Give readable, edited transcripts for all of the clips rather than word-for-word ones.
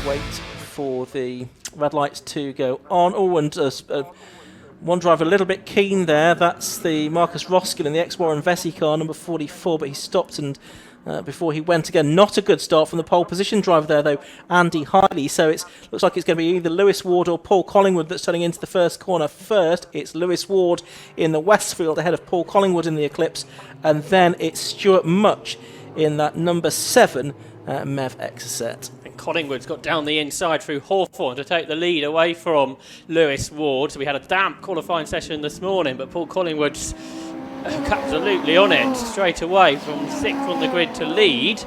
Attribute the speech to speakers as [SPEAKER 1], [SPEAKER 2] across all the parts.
[SPEAKER 1] wait for the red lights to go on. Oh, and one driver a little bit keen there. That's the Marcus Roskill in the ex-Warren Vesey car, number 44, but he stopped and before he went again. Not a good start from the pole position driver there, though, Andy Hiley. So it looks like it's going to be either Lewis Ward or Paul Collingwood that's turning into the first corner first. It's Lewis Ward in the Westfield ahead of Paul Collingwood in the Eclipse, and then it's Stuart Much in that number 7 Mev Exocet.
[SPEAKER 2] Collingwood's got down the inside through Hawthorn to take the lead away from Lewis Ward. So we had a damp qualifying session this morning, but Paul Collingwood's absolutely on it straight away from 6th on the grid to lead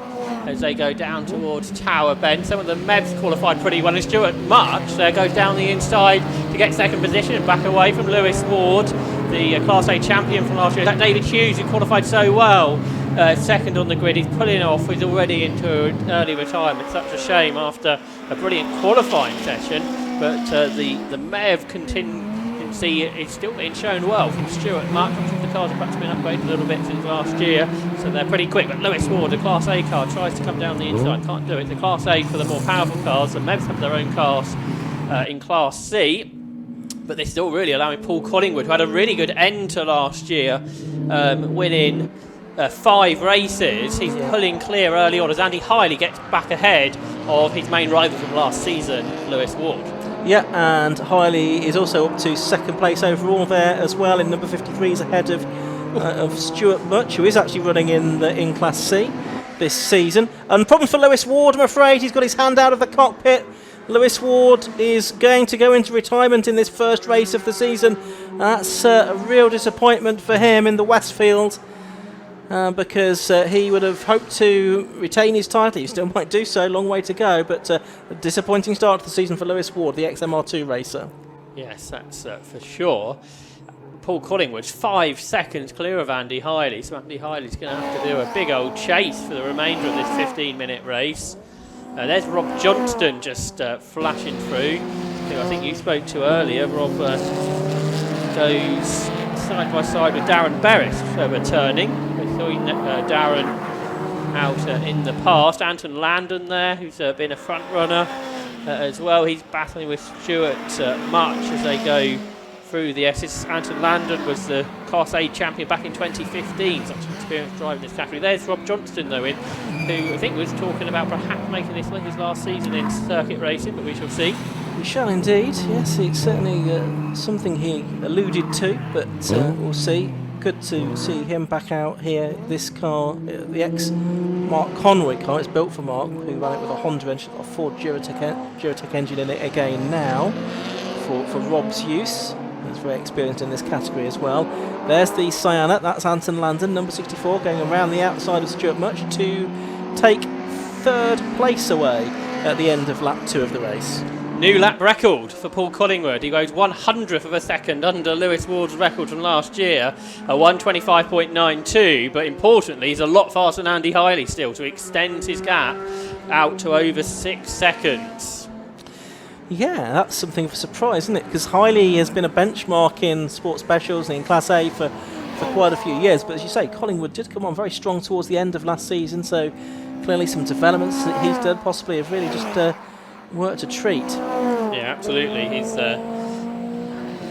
[SPEAKER 2] as they go down towards Tower Bend. Some of the Mevs qualified pretty well, and Stuart Much there goes down the inside to get second position and back away from Lewis Ward, the Class A champion from last year. That David Hughes, who qualified so well, second on the grid. He's pulling off. He's already into an early retirement. Such a shame after a brilliant qualifying session, but the Mev contingency is still being shown well from Stuart Much. I'm sure the cars have perhaps been upgraded a little bit since last year, so they're pretty quick. But Lewis Ward, the Class A car, tries to come down the inside, can't do it. The Class A for the more powerful cars. The Mevs have their own cars in Class C, but this is all really allowing Paul Collingwood, who had a really good end to last year, winning 5 races. He's pulling clear early on as Andy Hiley gets back ahead of his main rival from last season, Lewis Ward.
[SPEAKER 1] Yeah, and Hiley is also up to second place overall there as well in number 53. He's ahead of Stuart Much, who is actually running in Class C this season. And problem for Lewis Ward, I'm afraid. He's got his hand out of the cockpit. Lewis Ward is going to go into retirement in this first race of the season. That's a real disappointment for him in the Westfield. Because he would have hoped to retain his title. He still might do so, long way to go, but a disappointing start to the season for Lewis Ward, the XMR2 racer.
[SPEAKER 2] Yes, that's for sure. Paul Collingwood's 5 seconds clear of Andy Hiley, so Andy Hiley's going to have to do a big old chase for the remainder of this 15-minute race. There's Rob Johnston just flashing through, who I think you spoke to earlier. Rob goes side by side with Darren Berris returning. Darren out in the past. Anton Landon there, who's been a front runner as well. He's battling with Stuart Much as they go through the S's. Anton Landon was the Class A champion back in 2015. Such an experience driving this category. There's Rob Johnston though, who I think was talking about perhaps making this his last season in circuit racing, but we shall see.
[SPEAKER 1] We shall indeed. Yes, it's certainly something he alluded to, but we'll see. Good to see him back out here. This car, the ex-Mark Conway car, it's built for Mark, who ran it with a Honda engine, a Ford Duratec engine in it again now for Rob's use. He's very experienced in this category as well. There's the Sienna, that's Anton Landon, number 64, going around the outside of Stuart Much to take 3rd place away at the end of lap 2 of the race.
[SPEAKER 2] New lap record for Paul Collingwood. He goes 100th of a second under Lewis Ward's record from last year, a 1:25.92. But importantly, he's a lot faster than Andy Hiley still, to extend his gap out to over 6 seconds.
[SPEAKER 1] Yeah, that's something of a surprise, isn't it? Because Hiley has been a benchmark in sports specials and in Class A for quite a few years. But as you say, Collingwood did come on very strong towards the end of last season. So clearly some developments that he's done possibly have really just worked a treat.
[SPEAKER 2] Yeah, absolutely. He's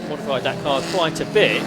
[SPEAKER 2] modified that car quite a bit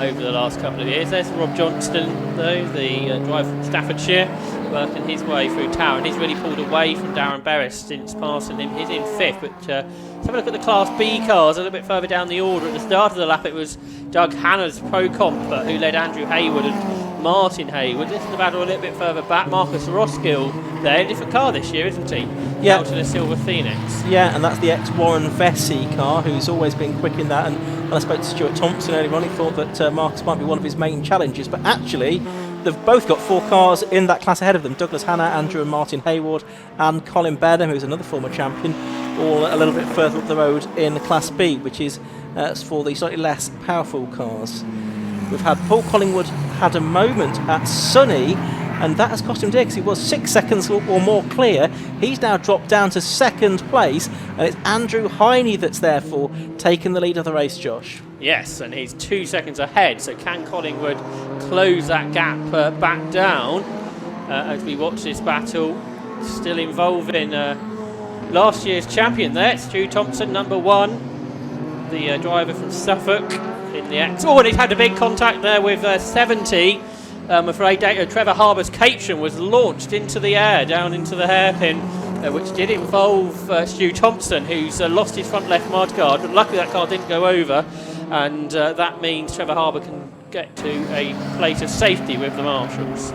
[SPEAKER 2] over the last couple of years. There's Rob Johnston, though, the driver from Staffordshire, working his way through Tower, and he's really pulled away from Darren Berris since passing him. He's in 5th, but let's have a look at the Class B cars a little bit further down the order. At the start of the lap, it was Doug Hanna's Pro Comp who led Andrew Hayward and Martin Hayward. This is the battle a little bit further back. Marcus Roskill there, different car this year, isn't he?
[SPEAKER 1] Yeah.
[SPEAKER 2] Out in a Silver Phoenix.
[SPEAKER 1] Yeah, and that's the ex-Warren Vesey car, who's always been quick in that. And when I spoke to Stuart Thompson earlier on, he thought that Marcus might be one of his main challenges. But actually, they've both got 4 cars in that class ahead of them. Douglas Hanna, Andrew and Martin Hayward, and Colin Benham, who's another former champion, all a little bit further up the road in Class B, which is for the slightly less powerful cars. We've had Paul Collingwood had a moment at Sunny, and that has cost him dear because he was 6 seconds or more clear. He's now dropped down to 2nd place, and it's Andrew Heine that's therefore taken the lead of the race, Josh.
[SPEAKER 2] Yes, and he's 2 seconds ahead, so can Collingwood close that gap back down as we watch this battle, still involving last year's champion there, Stu Thompson, number 1, the driver from Suffolk in the X. Oh, and he's had a big contact there with 70. I'm afraid Trevor Harbour's Caterham was launched into the air, down into the hairpin, which did involve Stu Thompson, who's lost his front left mudguard, but luckily that car didn't go over, and that means Trevor Harbour can get to a place of safety with the marshals.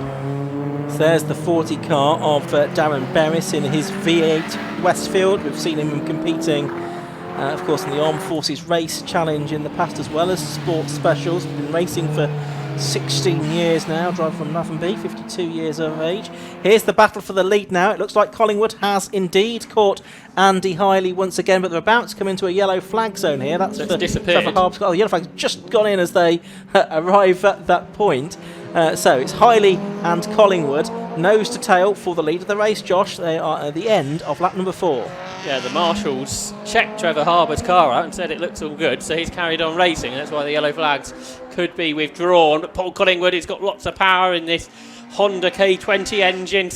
[SPEAKER 1] So there's the 40 car of Darren Berris in his V8 Westfield. We've seen him competing, of course, in the Armed Forces Race Challenge in the past, as well as Sports Specials. He's been racing for 16 years now, driver from Navanby, 52 years of age. Here's the battle for the lead now. It looks like Collingwood has indeed caught Andy Hiley once again, but they're about to come into a yellow flag zone here. That's for Trevor Harbour's. Oh, the yellow flag's just gone in as they arrive at that point. So it's Hiley and Collingwood, nose to tail for the lead of the race, Josh. They are at the end of lap number 4.
[SPEAKER 2] Yeah, the marshals checked Trevor Harbour's car out and said it looks all good, so he's carried on racing, and that's why the yellow flags could be withdrawn. But Paul Collingwood has got lots of power in this Honda K20 engine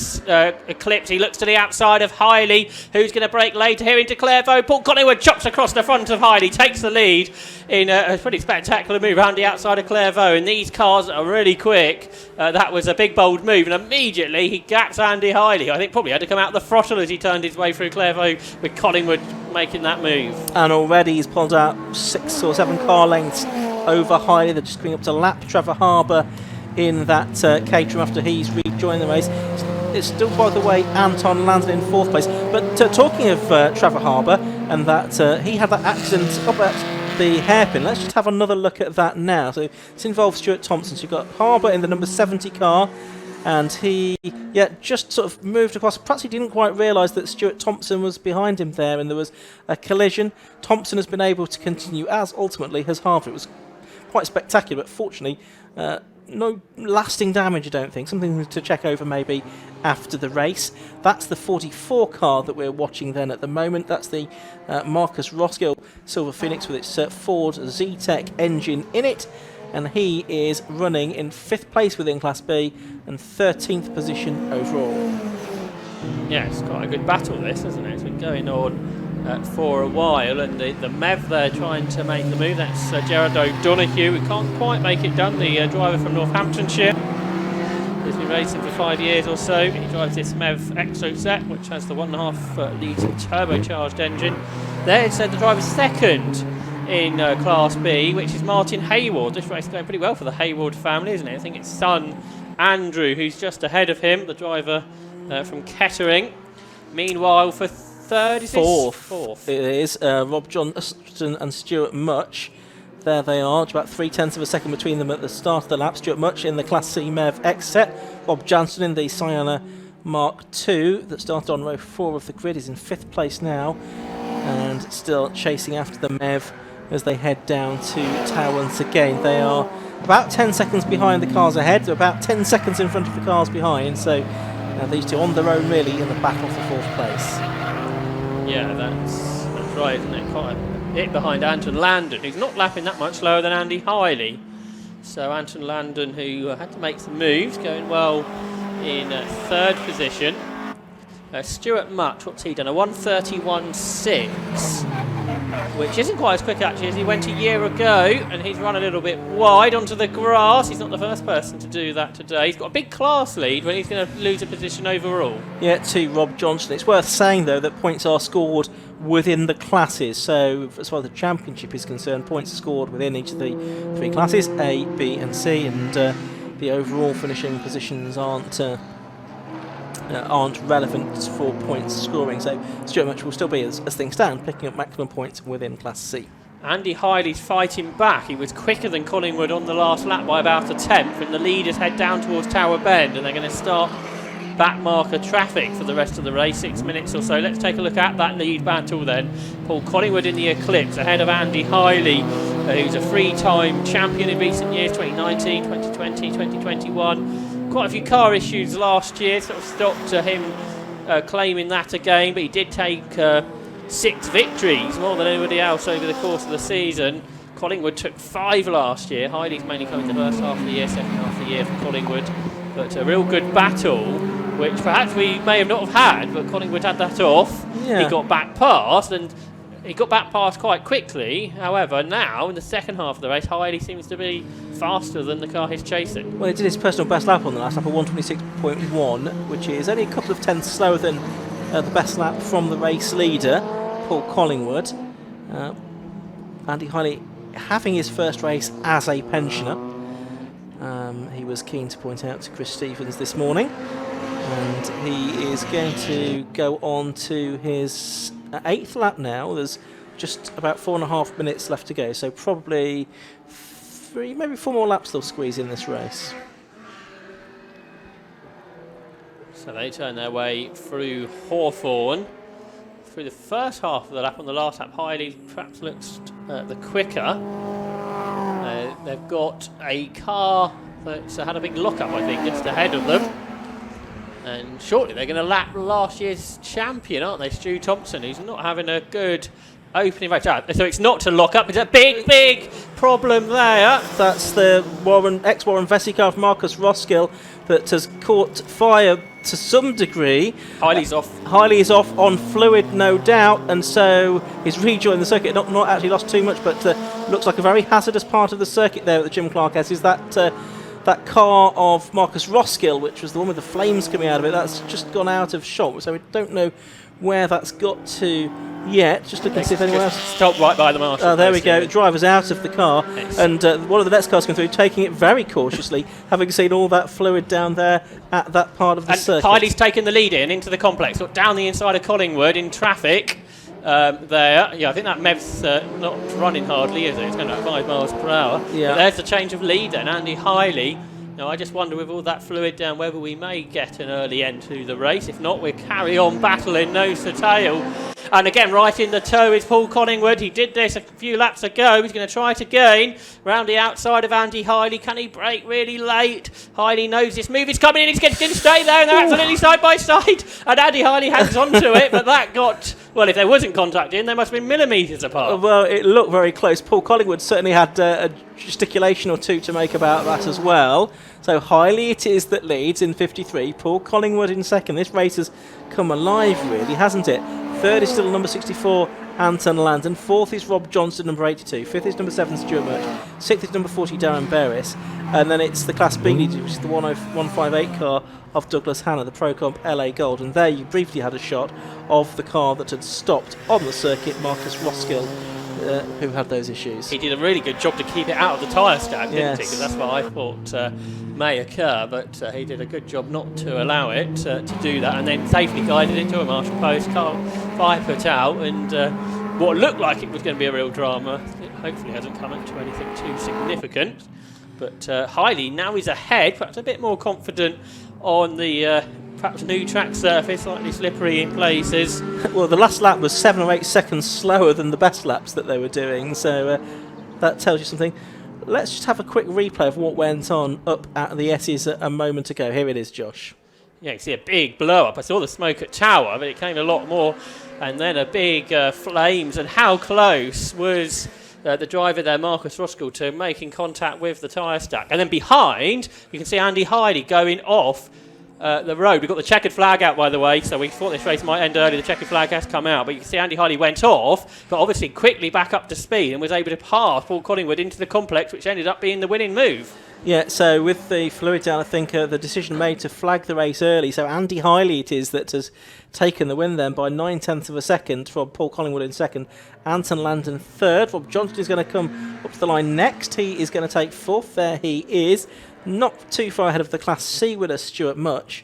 [SPEAKER 2] Eclipse. He looks to the outside of Hiley, who's going to brake later here into Clairvaux. Paul Collingwood chops across the front of Hiley, takes the lead in a pretty spectacular move around the outside of Clairvaux, and these cars are really quick. That was a big bold move, and immediately he gaps Andy Hiley. I think probably had to come out the throttle as he turned his way through Clairvaux, with Collingwood making that move. And
[SPEAKER 1] already he's pulled out 6 or 7 car lengths over Hiley. They're just coming up to lap Trevor Harbour in that Caterham after he's rejoined the race. It's still, by the way, Anton Landon in 4th place. But talking of Trevor Harbour, and that he had that accident up at the hairpin, let's just have another look at that now. So this involves Stuart Thompson. So you've got Harbour in the number 70 car, and he just sort of moved across. Perhaps he didn't quite realise that Stuart Thompson was behind him there, and there was a collision. Thompson has been able to continue, as ultimately has Harbour. It was quite spectacular, but fortunately no lasting damage, I don't think. Something to check over maybe after the race. That's the 44 car that we're watching then at the moment. That's the Marcus Roskill Silver Phoenix with its Ford Z-Tech engine in it, and he is running in 5th place within Class B and 13th position overall.
[SPEAKER 2] Yeah, it's quite a good battle this, isn't it? It's been going on for a while, and the MEV there trying to make the move. That's Gerard O'Donoghue, who can't quite make it done, the driver from Northamptonshire. He's been racing for 5 years or so. He drives this MEV Exoset, which has the 1.5 litre turbocharged engine. There's the driver second in Class B, which is Martin Hayward. This race is going pretty well for the Hayward family, isn't it? I think it's son Andrew who's just ahead of him, the driver from Kettering. Meanwhile, for third, is fourth.
[SPEAKER 1] It is Rob Johnston and Stuart Much. There they are, about 0.3 of a second between them at the start of the lap. Stuart Much in the Class C MEV X set. Rob Johnston in the Sienna Mark II that started on row 4 of the grid is in 5th place now, and still chasing after the MEV as they head down to Tower once again. They are about 10 seconds behind the cars ahead. They're about 10 seconds in front of the cars behind. So these two on their own really in the battle for 4th place.
[SPEAKER 2] Yeah, that's right, isn't it? Quite a bit behind Anton Landon, who's not lapping that much lower than Andy Hiley. So Anton Landon, who had to make some moves, going well in 3rd position. Stuart Much, what's he done? A 1:31.6, which isn't quite as quick actually as he went a year ago, and he's run a little bit wide onto the grass. He's not the first person to do that today. He's got a big class lead, but he's going to lose a position overall. Yeah, to Rob Johnson. It's worth saying though that points are scored within the classes, so as far as the championship is concerned, points are scored within each of the 3 classes, A, B and C, and the overall finishing positions aren't relevant for points scoring, so Stuart Much will still be, as things stand, picking up maximum points within Class C. Andy Hiley's fighting back. He was quicker than Collingwood on the last lap by about 1/10, and the leaders head down towards Tower Bend, and they're going to start back marker traffic for the rest of the race, 6 minutes or so. Let's take a look at that lead battle then. Paul Collingwood in the Eclipse ahead of Andy Hiley, who's a 3-time champion in recent years, 2019, 2020, 2021. Quite a few car issues last year, sort of stopped him claiming that again, but he did take 6 victories, more than anybody else over the course of the season. Collingwood took 5 last year. Hiley's mainly coming the first half of the year, second half of the year for Collingwood, but a real good battle which perhaps we may have not have had, but Collingwood had that off.
[SPEAKER 1] Yeah.
[SPEAKER 2] He got back past, and he got back past quite quickly. However, now in the second half of the race, Hiley seems to be faster than the car he's chasing.
[SPEAKER 1] Well, he did his personal best lap on the last lap of 1:26.1, which is only a couple of tenths slower than the best lap from the race leader, Paul Collingwood. Andy Hiley having his first race as a pensioner. He was keen to point out to Chris Stevens this morning, and he is going to go on to his 8th lap now. There's just about 4.5 minutes left to go, so probably 3, maybe 4 more laps they'll squeeze in this race.
[SPEAKER 2] So they turn their way through Hawthorn. Through the first half of the lap, on the last lap, Hiley perhaps looks the quicker. They've got a car that's had a big lock-up, I think, just ahead of them. And shortly they're going to lap last year's champion, aren't they? Stu Thompson, who's not having a good opening race. So it's not to lock up. It's a big problem there.
[SPEAKER 1] That's the ex-Warren Vesey car of Marcus Roskill that has caught fire to some degree.
[SPEAKER 2] Hiley's off.
[SPEAKER 1] Hiley is off on fluid, no doubt, and so he's rejoined the circuit. Not actually lost too much, but looks like a very hazardous part of the circuit there at the Jim Clark S. Is that car of Marcus Roskill, which was the one with the flames coming out of it, that's just gone out of shot, so we don't know where that's got to yet. Just looking to see if anyone else...
[SPEAKER 2] Stopped right by the marshal.
[SPEAKER 1] Oh, there we go. Driver's out of the car, and one of the next cars coming through, taking it very cautiously, having seen all that fluid down there at that part of the circuit.
[SPEAKER 2] Hiley's taken the lead into the complex, got down the inside of Collingwood in traffic. There, yeah, I think that Mev's not running hardly, is it? It's going at 5 miles per hour.
[SPEAKER 1] Yeah.
[SPEAKER 2] But there's the change of lead then, Andy Hiley. Now, I just wonder with all that fluid down whether we may get an early end to the race. If not, we'll carry on battling nose to tail. And again, right in the toe is Paul Collingwood. He did this a few laps ago. He's going to try it again. Round the outside of Andy Hiley. Can he brake really late? Hiley knows this move is coming in. He's going to stay there, and they're absolutely side by side. And Andy Hiley hangs on to it, but that got... Well, if there wasn't contact in, they must have been millimetres apart.
[SPEAKER 1] Well, it looked very close. Paul Collingwood certainly had a gesticulation or two to make about that as well. So Hiley it is that leads in 53. Paul Collingwood in second. This race has come alive, really, hasn't it? Third is still number 64, Anton Landon. Fourth is Rob Johnston, number 82. Fifth is number 7, Stuart Murch. Sixth is number 40, Darren Berris. And then it's the Class B lead, which is the 158 car of Douglas Hanna, the Pro Comp LA Gold. And there you briefly had a shot of the car that had stopped on the circuit, Marcus Roskill, who had those issues.
[SPEAKER 2] He did a really good job to keep it out of the tyre stack, didn't he?
[SPEAKER 1] Yes.
[SPEAKER 2] Because that's what I thought may occur, but he did a good job not to allow it to do that, and then safely guided it to a marshal post, car 5 put out, and what looked like it was going to be a real drama, it hopefully hasn't come into anything too significant. But Hiley now is ahead, perhaps a bit more confident on the perhaps new track surface, slightly slippery in places.
[SPEAKER 1] Well, the last lap was 7 or 8 seconds slower than the best laps that they were doing, so that tells you something. Let's just have a quick replay of what went on up at the S's a moment ago. Here it is, Josh.
[SPEAKER 2] Yeah, you can see a big blow up. I saw the smoke at Tower, but it came a lot more, and then a big flames. And how close was the driver there, Marcus Roskill, to making contact with the tyre stack? And then behind, you can see Andy Hiley going off the road. We've got the checkered flag out, by the way, so we thought this race might end early. The checkered flag has come out, but you can see Andy Hiley went off, but obviously quickly back up to speed and was able to pass Paul Collingwood into the complex, which ended up being the winning move.
[SPEAKER 1] Yeah, so with the fluid down, I think the decision made to flag the race early. So Andy Hiley it is that has taken the win then by 9/10 of a second from Paul Collingwood in second. Anton Landon third. Rob Johnston is going to come up to the line next. He is going to take fourth. There he is. Not too far ahead of the Class C winner, Stuart Murch.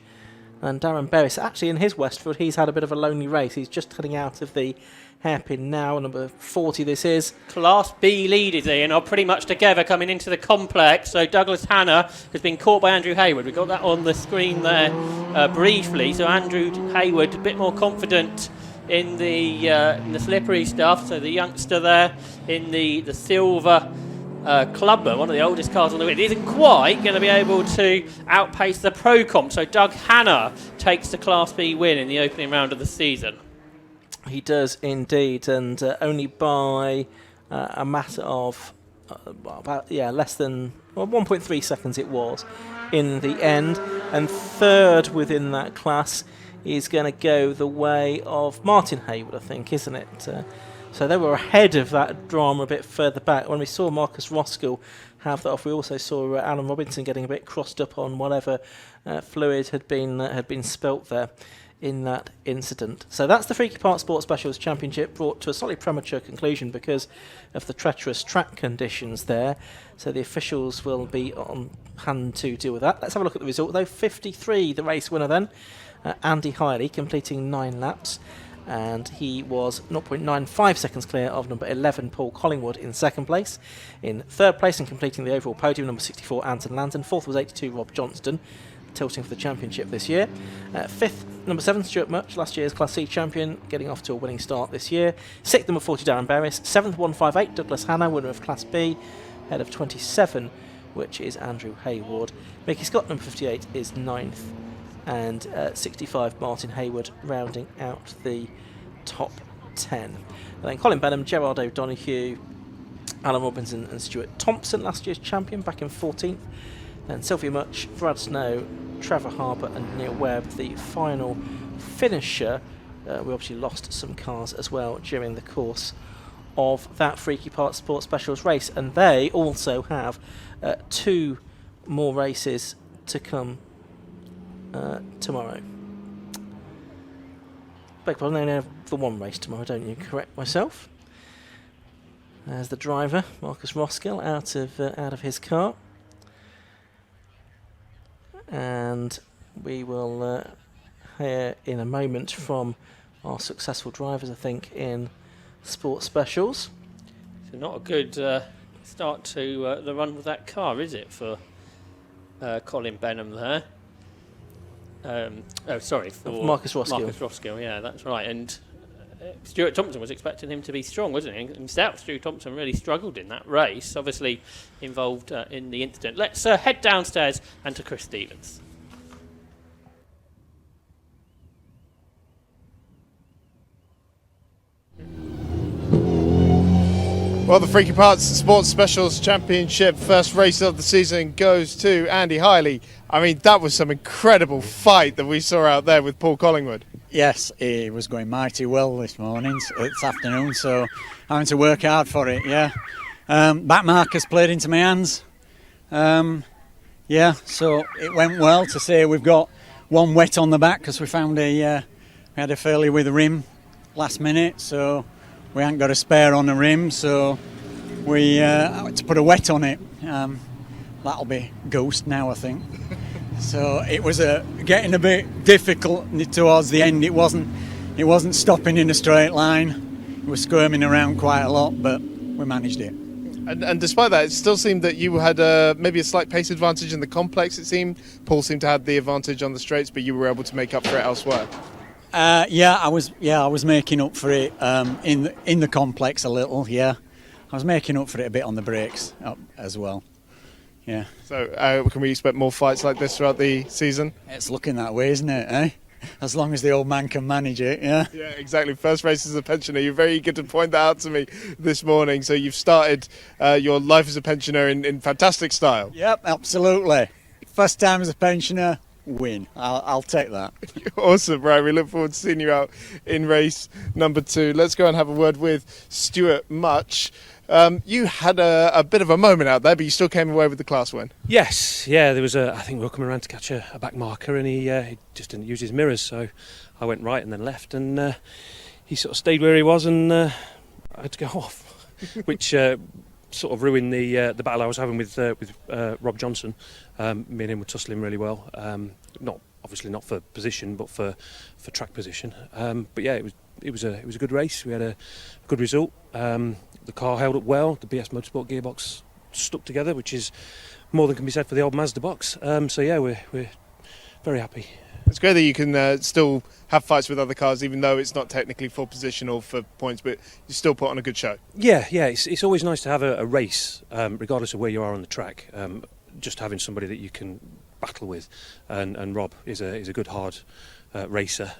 [SPEAKER 1] And Darren Berris, actually in his Westfield, he's had a bit of a lonely race. He's just heading out of the hairpin now, number 40 this is.
[SPEAKER 2] Class B leaders in are pretty much together coming into the complex. So Douglas Hanna has been caught by Andrew Hayward. We've got that on the screen there briefly. So Andrew Hayward a bit more confident in the slippery stuff. So the youngster there in the silver Clubber, one of the oldest cars on the grid, isn't quite going to be able to outpace the Pro Comp. So Doug Hanna takes the Class B win in the opening round of the season.
[SPEAKER 1] He does indeed, and only by a matter of less than well, 1.3 seconds it was in the end. And third within that class is going to go the way of Martin Hayward, I think, isn't it? So they were ahead of that drama a bit further back. When we saw Marcus Roskill have that off, we also saw Alan Robinson getting a bit crossed up on whatever fluid had been spilt there in that incident. So that's the Freaky Parts Sports Specials Championship, brought to a slightly premature conclusion because of the treacherous track conditions there. So the officials will be on hand to deal with that. Let's have a look at the result though. 53, the race winner then, Andy Hiley, completing 9 laps. And he was 0.95 seconds clear of number 11, Paul Collingwood, in second place. In third place and completing the overall podium, number 64, Anton Lanton. Fourth was 82, Rob Johnston, tilting for the championship this year. Fifth, number 7, Stuart Murch, last year's Class C champion, getting off to a winning start this year. Sixth, number 40, Darren Berris. Seventh, 158, Douglas Hanna, winner of Class B, head of 27, which is Andrew Hayward. Mickey Scott, number 58, is 9th. And 65, Martin Hayward, rounding out the top 10. And then Colin Benham, Gerard O'Donoghue, Alan Robinson and Stuart Thompson, last year's champion, back in 14th. Then Sylvia Much, Brad Snow, Trevor Harper and Neil Webb, the final finisher. We obviously lost some cars as well during the course of that Freaky Parts Sports Specials race. And they also have 2 more races to come tomorrow. Beg pardon, they only have the 1 race tomorrow, don't you? Correct myself. There's the driver, Marcus Roskill, out of his car. And we will hear in a moment from our successful drivers, I think, in Sports Specials.
[SPEAKER 2] So not a good start to the run with that car, is it, for Colin Benham there? For
[SPEAKER 1] Marcus Roskill.
[SPEAKER 2] Marcus Roskill, yeah, that's right. And Stuart Thompson was expecting him to be strong, wasn't he? Himself, Stuart Thompson really struggled in that race, obviously involved in the incident. Let's head downstairs and to Chris Stevens.
[SPEAKER 3] Well, the Freaky Parts Sports Specials Championship first race of the season goes to Andy Hiley. I mean, that was some incredible fight that we saw out there with Paul Collingwood.
[SPEAKER 4] Yes, he was going mighty well this afternoon, so having to work hard for it, yeah. Back markers played into my hands. Yeah, so it went well. To say we've got 1 wet on the back because we found we had a failure with the rim last minute, so we hadn't got a spare on the rim, so we had to put a wet on it. That'll be ghost now, I think. So it was getting a bit difficult towards the end. It wasn't stopping in a straight line. It was squirming around quite a lot, but we managed it.
[SPEAKER 3] And despite that, it still seemed that you had maybe a slight pace advantage in the complex, it seemed. Paul seemed to have the advantage on the straights, but you were able to make up for it elsewhere.
[SPEAKER 4] I was making up for it in the complex a little. Yeah, I was making up for it a bit on the brakes as well. Yeah.
[SPEAKER 3] So can we expect more fights like this throughout the season?
[SPEAKER 4] It's looking that way, isn't it? Eh? As long as the old man can manage it. Yeah.
[SPEAKER 3] Yeah, exactly. First race as a pensioner. You're very eager to point that out to me this morning. So you've started your life as a pensioner in fantastic style.
[SPEAKER 4] Yep, absolutely. First time as a pensioner. Win. I'll take that.
[SPEAKER 3] Awesome, right? We look forward to seeing you out in race number 2. Let's go and have a word with Stuart Much. You had a bit of a moment out there, but you still came away with the class win.
[SPEAKER 5] Yes, yeah. There was I think we were coming around to catch a back marker, and he just didn't use his mirrors, so I went right and then left, and he sort of stayed where he was, and I had to go off, which sort of ruined the battle I was having with Rob Johnson. Me and him were tussling really well. Obviously not for position, but for track position. But yeah, it was a good race. We had a good result. The car held up well. The BS Motorsport gearbox stuck together, which is more than can be said for the old Mazda box. So yeah, we're very happy.
[SPEAKER 3] It's great that you can still have fights with other cars, even though it's not technically for position or for points, but you still put on a good show. Yeah.
[SPEAKER 5] It's always nice to have a race, regardless of where you are on the track. Just having somebody that you can battle with, and Rob is a good hard racer.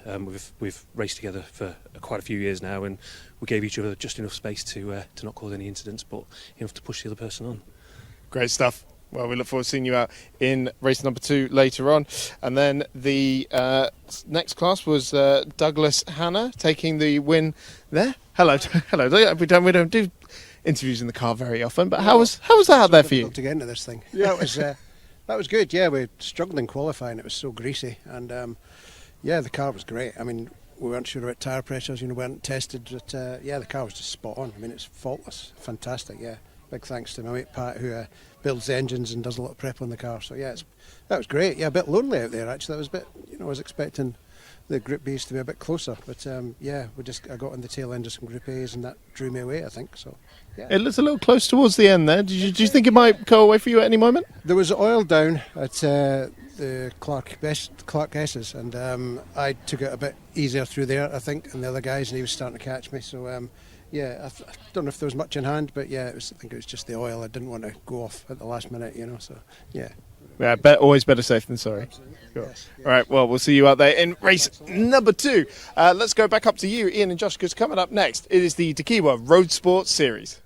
[SPEAKER 5] We've raced together for quite a few years now, and we gave each other just enough space to not cause any incidents, but enough to push the other person on.
[SPEAKER 3] Great stuff. Well, we look forward to seeing you out in race number 2 later on. And then the next class was Douglas Hanna taking the win there. Hello, hello. We don't do interviews in the car very often, but how was that out there for you?
[SPEAKER 6] To get into this thing, yeah, it was that was good. Yeah, we struggled in qualifying; it was so greasy, and yeah, the car was great. I mean, we weren't sure about tyre pressures, we weren't tested, but yeah, the car was just spot on. I mean, it's faultless, fantastic. Yeah, big thanks to my mate Pat, who builds the engines and does a lot of prep on the car. So yeah, that was great. Yeah, a bit lonely out there actually. That was a bit, I was expecting the Group B's to be a bit closer, but yeah, I got on the tail end of some Group A's and that drew me away, I think. So yeah.
[SPEAKER 3] It looks a little close towards the end there. Do you think it might go away for you at any moment?
[SPEAKER 6] There was oil down at the Clark S's, and I took it a bit easier through there, I think, and the other guys, and he was starting to catch me. So yeah, I don't know if there was much in hand, but yeah, I think it was just the oil. I didn't want to go off at the last minute, So yeah.
[SPEAKER 3] Yeah, always better safe than sorry. Cool.
[SPEAKER 6] Yes, yeah.
[SPEAKER 3] All right, well, we'll see you out there in race number 2. Let's go back up to you, Ian and Josh, because coming up next, it is the Tequila Road Sports Series.